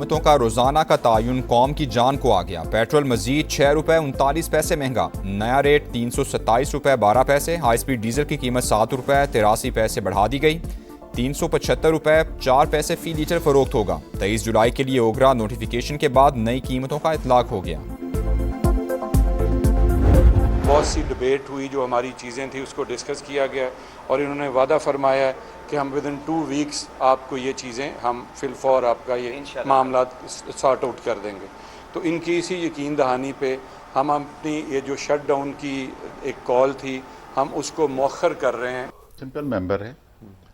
कीमतों का रोजाना का तायुन कौम की जान को आ गया। पेट्रोल मजीद 6 रुपये 39 पैसे महंगा, नया रेट 327 रुपये 12 पैसे। हाई स्पीड डीजल की कीमत 7 रुपये 83 पैसे बढ़ा दी गई, 375 रुपये 4 पैसे फी लीटर फरोख्त होगा। 23 जुलाई के लिए ओगरा नोटिफिकेशन के बाद नई कीमतों का इतलाक हो गया। बहुत सी डिबेट हुई, जो हमारी चीज़ें थी उसको डिस्कस किया गया और इन्होंने वादा फरमाया है कि हम विद इन 2 वीक्स आपको ये चीज़ें हम फिलफौर आपका ये मामला सॉर्ट आउट कर देंगे। तो इनकी इसी यकीन दहानी पे हम अपनी ये जो शट डाउन की एक कॉल थी हम उसको मौखर कर रहे हैं। सिंपल मेंबर है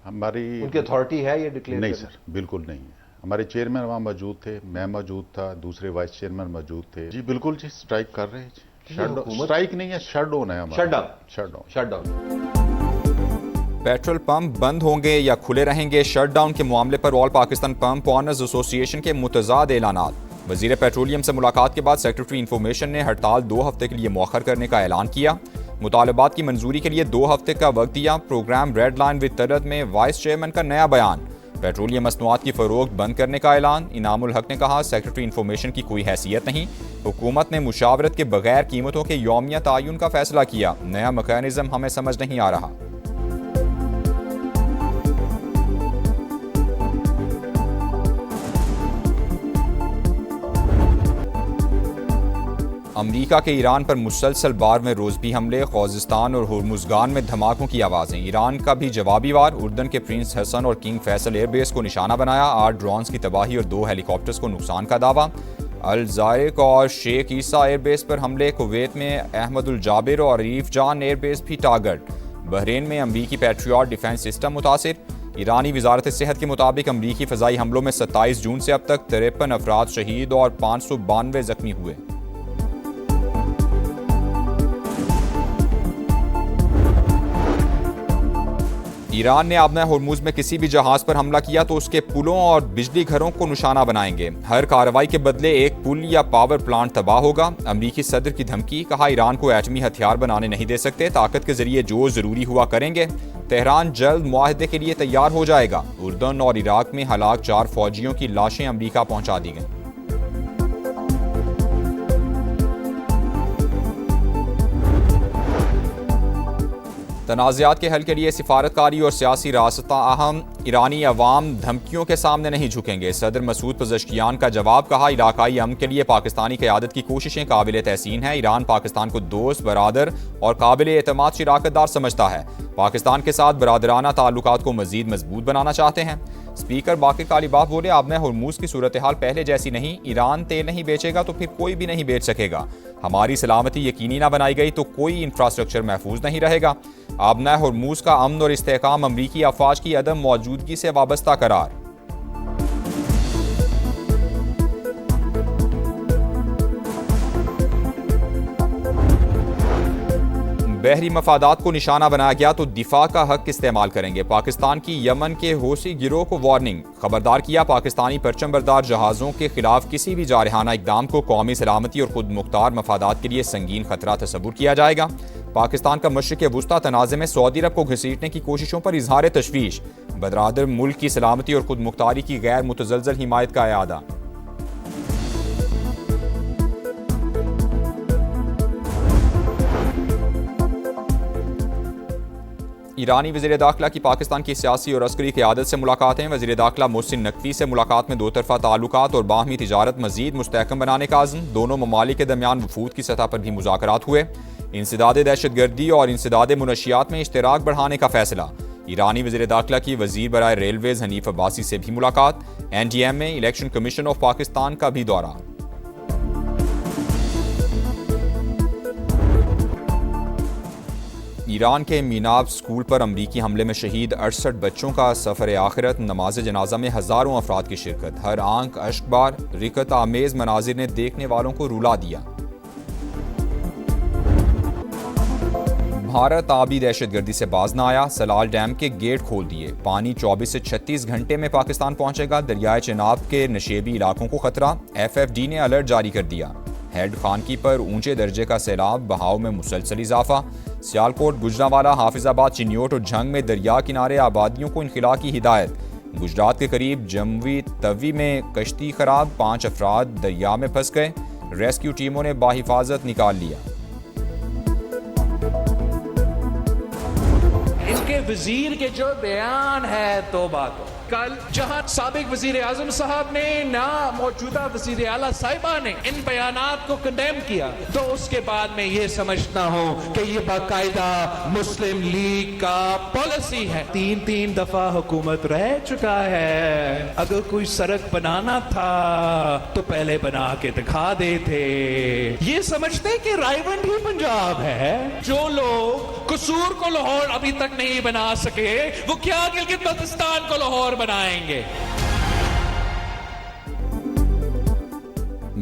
हमारी, उनकी अथॉरिटी है ये डिक्लेयर? नहीं सर, बिल्कुल नहीं है। हमारे चेयरमैन वहाँ मौजूद थे, मैं मौजूद था, दूसरे वाइस चेयरमैन मौजूद थे। जी बिल्कुल जी, स्ट्राइक कर रहे हैं जी। स्ट्राइक नहीं है, शट डाउन है हमारा। Shut down. पेट्रोल पंप बंद होंगे या खुले रहेंगे, शट डाउन के मामले पर all Pakistan pump owners association के मुतज़ाद ऐलानात। वजीर पेट्रोलियम से मुलाकात के बाद सेक्रेटरी इंफॉर्मेशन ने हड़ताल 2 हफ्ते के लिए मौखर करने का ऐलान किया। मुतालबात की मंजूरी के लिए 2 हफ्ते का वक्त दिया। प्रोग्राम रेड लाइन विद तरद में वाइस चेयरमैन का नया बयान। पेट्रोलियम मसनूआत की फरोख्त बंद करने का ऐलान। इनामुल हक ने कहा, सेक्रेटरी इंफॉर्मेशन की कोई हैसियत नहीं, हुकूमत ने मुशावरत के बगैर कीमतों के यौमिया तायुन का फैसला किया। नया मैकेनिज्म हमें समझ नहीं आ रहा। अमरीका के ईरान पर मुसलसल बार में रोज़बी हमले, ख़ुज़िस्तान और हुर्मुज़गान में धमाकों की आवाज़ें। ईरान का भी जवाबी वार, उर्दन के प्रिंस हसन और किंग फैसल एयरबेस को निशाना बनाया। 8 ड्रोन्स की तबाही और 2 हेलीकॉप्टर्स को नुकसान का दावा। अल ज़ायक और शेख ईसा एयरबेस पर हमले। कुवैत में अहमदुल जाबिर और अरीफ जान एयरबेस भी टारगेट। बहरीन में अमरीकी पैट्रियट डिफेंस सिस्टम मुतासिर। ईरानी वजारत सेहत के मुताबिक अमरीकी फ़ज़ाई हमलों में 27 जून से अब तक 53 अफराद शहीद और 592 जख्मी हुए। ईरान ने आबना होर्मुज में किसी भी जहाज पर हमला किया तो उसके पुलों और बिजली घरों को निशाना बनाएंगे। हर कार्रवाई के बदले एक पुल या पावर प्लांट तबाह होगा। अमरीकी सदर की धमकी, कहा ईरान को एटमी हथियार बनाने नहीं दे सकते, ताकत के जरिए जो जरूरी हुआ करेंगे। तेहरान जल्द मुआहदे के लिए तैयार हो जाएगा। उर्दन और इराक में हलाक 4 फौजियों की लाशें अमरीका पहुंचा दी गईं। तनाज़ात के हल के लिए सिफारतकारी और सियासी रास्ता अहम। ईरानी अवाम धमकियों के सामने नहीं झुकेंगे। सदर मसूद पज़ेश्कियान का जवाब, कहा इलाकाई अमन के लिए पाकिस्तानी क़यादत की कोशिशें काबिल तहसीन है। ईरान पाकिस्तान को दोस्त, बरादर और काबिल एतमाद शराकतदार समझता है। पाकिस्तान के साथ बरादराना ताल्लुकात को मजीद मजबूत बनाना चाहते हैं। स्पीकर बाकिर कालिबाफ बोले, आबना होर्मुज की सूरत हाल पहले जैसी नहीं। ईरान तेल नहीं बेचेगा तो फिर कोई भी नहीं बेच सकेगा। हमारी सलामती यकीनी ना बनाई गई तो कोई इंफ्रास्ट्रक्चर महफूज नहीं रहेगा। आबना होर्मुज का अमन और इस्तेहकाम अमरीकी अफवाज की अदम मौजूदगी से वाबस्ता करार। बहरी मफादात को निशाना बनाया गया तो दिफा का हक इस्तेमाल करेंगे। पाकिस्तान की यमन के हौसी गिरोह को वार्निंग, खबरदार किया, पाकिस्तानी परचम बरदार जहाज़ों के खिलाफ किसी भी जारहाना इकदाम को कौमी सलामती और खुद मुख्तार मफादात के लिए संगीन खतरा तस्वुर किया जाएगा। पाकिस्तान का मशरिक़ वुस्ता तनाज़े में सऊदी अरब को घसीटने की कोशिशों पर इजहार तशवीश, बदरादर मुल्क की सलामती और खुद मुख्तारी की गैर मुतज़लज़ल हिमायत का इआदा। ईरानी वज़ीर दाखिला की पाकिस्तान की सियासी और अस्करी क़यादत से मुलाकातें। वज़ीर दाखिला मोहसिन नकवी से मुलाकात में 2 तरफ़ा ताल्लुकात और बाहमी तिजारत मज़ीद मुस्तहकम बनाने का अज़्म। दोनों ममालिक के दरमियान वफूद की सतह पर भी मुज़ाकरात हुए। इंसदाद दहशतगर्दी और इंसदाद मुनशियात में इश्तराक बढ़ाने का फैसला। ईरानी वज़ीर दाखिला की वज़ीर बराए रेलवेज़ हनीफ अब्बासी से भी मुलाकात। NDM में इलेक्शन कमीशन ऑफ पाकिस्तान का भी दौरा। ईरान के मीनाब स्कूल पर अमरीकी हमले में शहीद 68 बच्चों का सफ़र आखिरत। नमाज जनाजा में हज़ारों अफराद की शिरकत। हर आंख अश्कबार रिकत आमेज़ मनाजिर ने देखने वालों को रुला दिया। भारत आबी दहशतगर्दी से बाज न आया। सलाल डैम के गेट खोल दिए। पानी 24 से 36 घंटे में पाकिस्तान पहुंचेगा। दरियाए चिनाब के नशेबी इलाकों को खतरा। FFD ने अलर्ट जारी कर दिया। हेड खानकी पर ऊंचे दर्जे का सैलाब, बहाव में मुसलसल इजाफा। सियालकोट, गुजरांवाला, हाफिजाबाद, चिन्योट और झंग में दरिया किनारे आबादियों को इनखिला की हिदायत। गुजरात के करीब जम्वी तवी में कश्ती खराब, 5 अफराद दरिया में फंस गए। रेस्क्यू टीमों ने बाहिफाजत निकाल लिया। इनके वजीर के जो बयान है तौबा तो कल जहां साबिक वजीर आजम साहब ने ना मौजूदा वजीर आला साहिबा ने इन बयानात को कंडेम किया, तो उसके बाद में ये समझना हो कि ये बाकायदा मुस्लिम लीग का पॉलिसी है। 3 दफा हुकूमत रह चुका है। अगर कोई सड़क बनाना था तो पहले बना के दिखा देते। ये समझते कि रायवंड ही पंजाब है। जो लोग कसूर को लाहौर अभी तक नहीं बना सके, वो क्या गिलगित बल्तिस्तान को लाहौर बनाएंगे?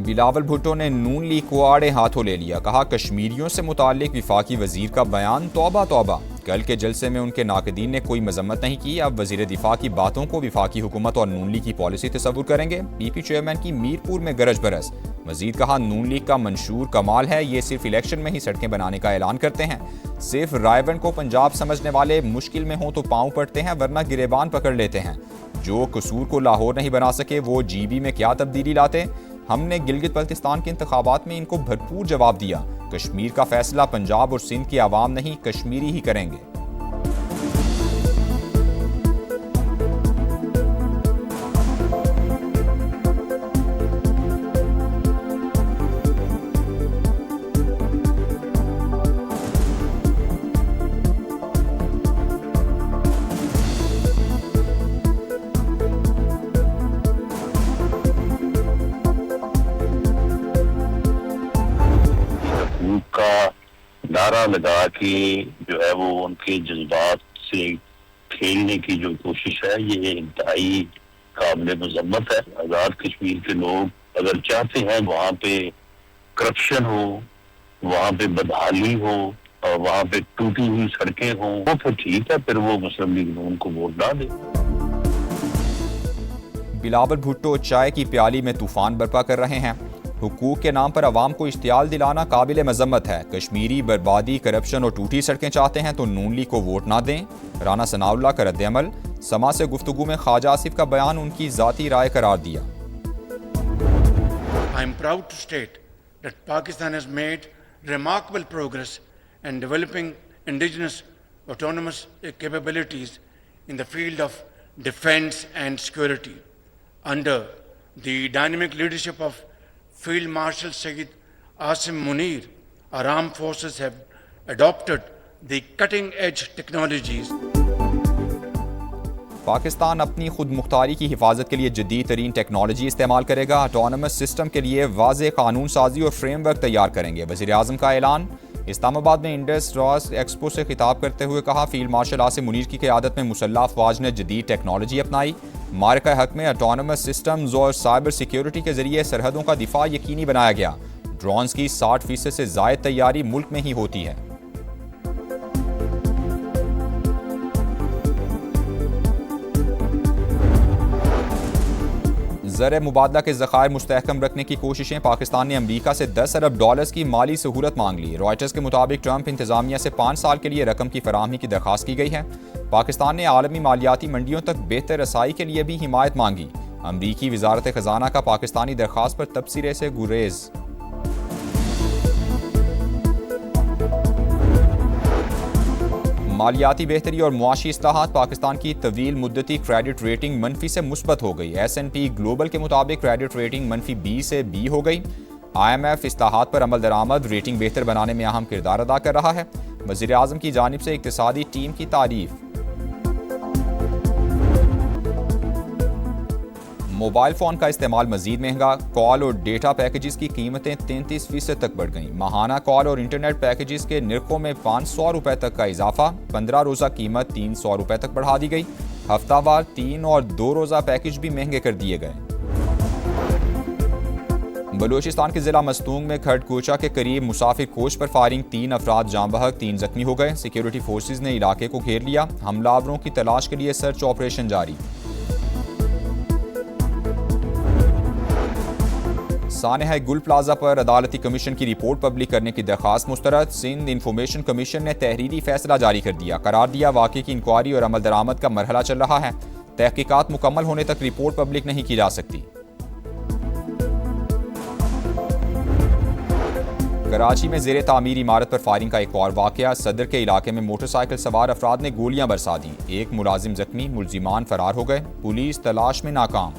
बिलावल भुट्टो ने नून लीग को आड़े हाथों ले लिया। कहा, कश्मीरियों से मुताल्लिक विफाकी वजीर का बयान तौबा तौबा। कल के जलसे में उनके नाकदीन ने कोई मजम्मत नहीं की। अब वजीर दिफा की बातों को विफाकी हुकूमत और नून लीग की पॉलिसी तस्वुर करेंगे। पीपी चेयरमैन की मीरपुर में गरज बरस। मजीद कहा, नून लीग का मंशूर कमाल है, ये सिर्फ इलेक्शन में ही सड़कें बनाने का ऐलान करते हैं। सिर्फ रायवंड को पंजाब समझने वाले मुश्किल में हो तो पांव पड़ते हैं, वरना गिरेबान पकड़ लेते हैं। जो कसूर को लाहौर नहीं बना सके, वो जीबी में क्या तब्दीली लाते? हमने गिलगित बल्तिस्तान के इंतखाबात में इनको भरपूर जवाब दिया। कश्मीर का फैसला पंजाब और सिंध की आवाम नहीं, कश्मीरी ही करेंगे। नारा लगा के जो है वो उनके जज्बात से खेलने की जो कोशिश है, ये इंतहाई काबिल मजम्मत है। आजाद कश्मीर के लोग अगर चाहते हैं वहाँ पे करप्शन हो, वहाँ पे बदहाली हो और वहाँ पे टूटी हुई सड़कें हों, वो फिर ठीक है, फिर वो मुस्लिम लीग नून को वोट ना दे। बिलावल भुट्टो चाय की प्याली में तूफान बर्पा कर रहे हैं। हुकूक के नाम पर अवाम को इश्तियाल दिलाना काबिल मजम्मत है। कश्मीरी बर्बादी, करप्शन और टूटी सड़कें चाहते हैं तो नून लीग को वोट ना दें। राना सनाउल्लाह का रद्द-ए-अमल। समा से गुफ्तगू में ख्वाजा आसिफ का बयान उनकी ज़ाती राय करार दिया। I am proud to state that Pakistan has made remarkable progress in developing indigenous autonomous capabilities in the field of defense and security. Under the dynamic leadership of Field Marshal Sayyid Asim Munir, our armed forces have adopted the cutting-edge technologies. Pakistan अपनी खुद मुख्तारी की हिफाजत के लिए जदीद तरीन technology इस्तेमाल करेगा। ऑटोनमस सिस्टम के लिए वाज़ेह कानून साजी और फ्रेमवर्क तैयार करेंगे। वज़ीर आज़म का ऐलान। इस्लामाबाद में इंडस रॉस एक्सपो से खिताब करते हुए कहा, फील्ड मार्शल आसिम मुनीर की क़यादत में मुसल्लह अफवाज ने जदीद टेक्नोलॉजी अपनाई। मार्का हक में ऑटोनमस सिस्टम्स और साइबर सिक्योरिटी के जरिए सरहदों का दिफा यकीनी बनाया गया। ड्रोन्स की 60% से ज़ायद तैयारी मुल्क में ही होती है। ज़र मुबादला के ज़खायर मुस्तहकम रखने की कोशिशें। पाकिस्तान ने अमरीका से $10 अरब की माली सहूलत मांग ली। रॉयटर्स के मुताबिक ट्रंप इंतजामिया से 5 साल के लिए रकम की फराहमी की दरख्वास्त की गई है। पाकिस्तान ने आलमी मालियाती मंडियों तक बेहतर रसाई के लिए भी हिमायत मांगी। अमरीकी वजारत खजाना का पाकिस्तानी दरख्वास्त पर तबसरे से गुरेज। मालियाती बेहतरी और मुआशी इस्लाहात। पाकिस्तान की तवील मुद्दती क्रेडिट रेटिंग मनफी से मुस्बत हो गई। S&P ग्लोबल के मुताबिक क्रेडिट रेटिंग मनफी B से B हो गई। IMF इस्लाहात पर अमल दरामद रेटिंग बेहतर बनाने में अहम किरदार अदा कर रहा है। वज़ीर आज़म की जानिब से इक्तिसादी टीम की तारीफ। मोबाइल फ़ोन का इस्तेमाल मजीद महंगा। कॉल और डेटा पैकेजेस की कीमतें 33% तक बढ़ गईं। माहाना कॉल और इंटरनेट पैकेजेस के निर्खों में 500 रुपये तक का इजाफा। 15 रोज़ा कीमत 300 रुपये तक बढ़ा दी गई। हफ्तावार 3 और 2 रोज़ा पैकेज भी महंगे कर दिए गए। बलूचिस्तान के जिला मस्तूंग में खड़कोचा के करीब मुसाफिर कोच पर फायरिंग। 3 अफराद जाँ बहक, 3 जख्मी हो गए। सिक्योरिटी फोर्सेज ने इलाके को घेर लिया। हमलावरों की तलाश के लिए सर्च ऑपरेशन जारी। सानेहा गुल प्लाजा पर अदालती कमीशन की रिपोर्ट पब्लिक करने की दरख्वास्त मुस्तरद। सिंध इंफॉर्मेशन कमीशन ने तहरीरी फैसला जारी कर दिया। करार दिया, वाक़े की इंक्वायरी और अमल दरामद का मरहला चल रहा है। तहकीकात मुकम्मल होने तक रिपोर्ट पब्लिक नहीं की जा सकती। कराची में ज़ेरे तामीर इमारत पर फायरिंग का एक और वाकया। सदर के इलाके में मोटरसाइकिल सवार अफराद ने गोलियां बरसा दी। एक मुलाजिम जख्मी, मुलजिमान फरार हो गए। पुलिस तलाश में नाकाम।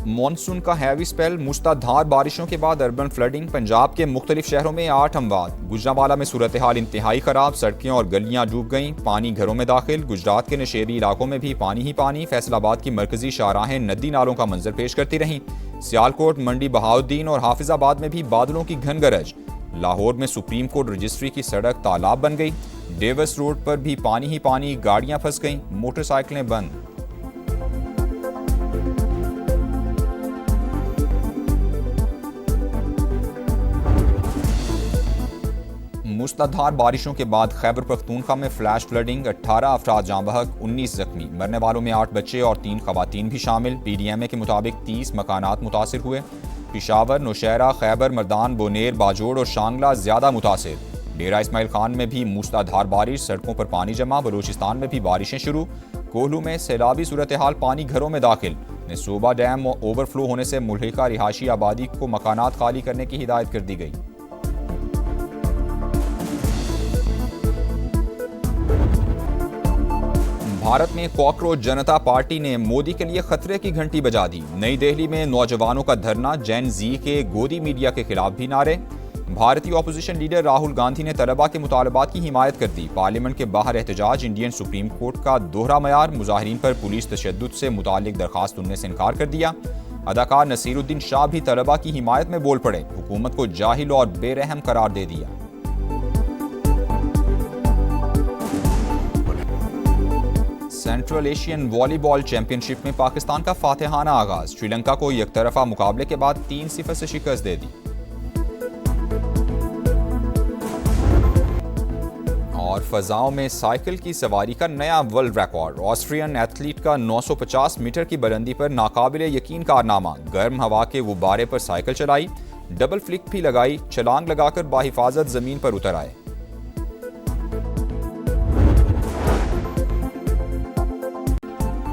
मॉनसून का हैवी स्पेल, मूसलाधार बारिशों के बाद अर्बन फ्लडिंग। पंजाब के मुख्तलिफ शहरों में 8 अमवात। गुजरांवाला में सूरत हाल इंतहाई खराब, सड़कें और गलियां डूब गईं, पानी घरों में दाखिल। गुजरात के नशेबी इलाकों में भी पानी ही पानी। फैसलाबाद की मरकजी शाहराहें नदी नालों का मंजर पेश करती रहीं। सियालकोट, मंडी बहाउद्दीन और हाफिजाबाद में भी बादलों की घन गरज। लाहौर में सुप्रीम कोर्ट रजिस्ट्री की सड़क तालाब बन गई। डेविस रोड पर भी पानी ही पानी, गाड़ियां फंस गईं, मोटरसाइकिलें बंद। मूसलाधार बारिशों के बाद खैबर पख्तूनख्वा में फ्लैश फ्लडिंग। 18 अफराद जाँ बहक, 19 जख्मी। मरने वालों में 8 बच्चे और 3 खवातीन भी शामिल। PDMA के मुताबिक 30 मकानात मुतासिर हुए। पिशावर, नौशहरा, खैबर, मर्दान, बोनेर, बाजोड़ और शांगला ज्यादा मुतासिर। डेरा इस्माइल खान में भी मूसलाधार बारिश, सड़कों पर पानी जमा। बलूचिस्तान में भी बारिशें शुरू। कोहलू में सैलाबी सूरत हाल, पानी घरों में दाखिल। नसूबा डैम ओवरफ्लो होने से मुल्हिका रिहायशी आबादी को मकानात खाली करने की हिदायत कर दी गई। भारत में कॉकरोच जनता पार्टी ने मोदी के लिए खतरे की घंटी बजा दी। नई दिल्ली में नौजवानों का धरना, जेन जी के गोदी मीडिया के खिलाफ भी नारे। भारतीय अपोजिशन लीडर राहुल गांधी ने तलबा के मुतालबात की हिमायत कर दी। पार्लियामेंट के बाहर एहतजाज। इंडियन सुप्रीम कोर्ट का दोहरा मयार। मुजाहिरीन पर पुलिस तशद्दुद से मुतालिक दरखास्त सुनने से इनकार कर दिया। अदाकार नसीरुद्दीन शाह भी तलबा की हिमायत में बोल पड़े। हुकूमत को जाहिल और बेरहम करार दे दिया। सेंट्रल एशियन वॉलीबॉल चैंपियनशिप में पाकिस्तान का फातेहाना आगाज। श्रीलंका को एकतरफा मुकाबले के बाद 3-0 से शिकस्त दे दी। और फजाओं में साइकिल की सवारी का नया वर्ल्ड रिकॉर्ड। ऑस्ट्रियन एथलीट का 950 मीटर की बुलंदी पर नाकाबिले यकीन कारनामा। गर्म हवा के गुब्बारे पर साइकिल चलाई, डबल फ्लिक भी लगाई, छलांग लगाकर बाहिफाजत जमीन पर उतर आए।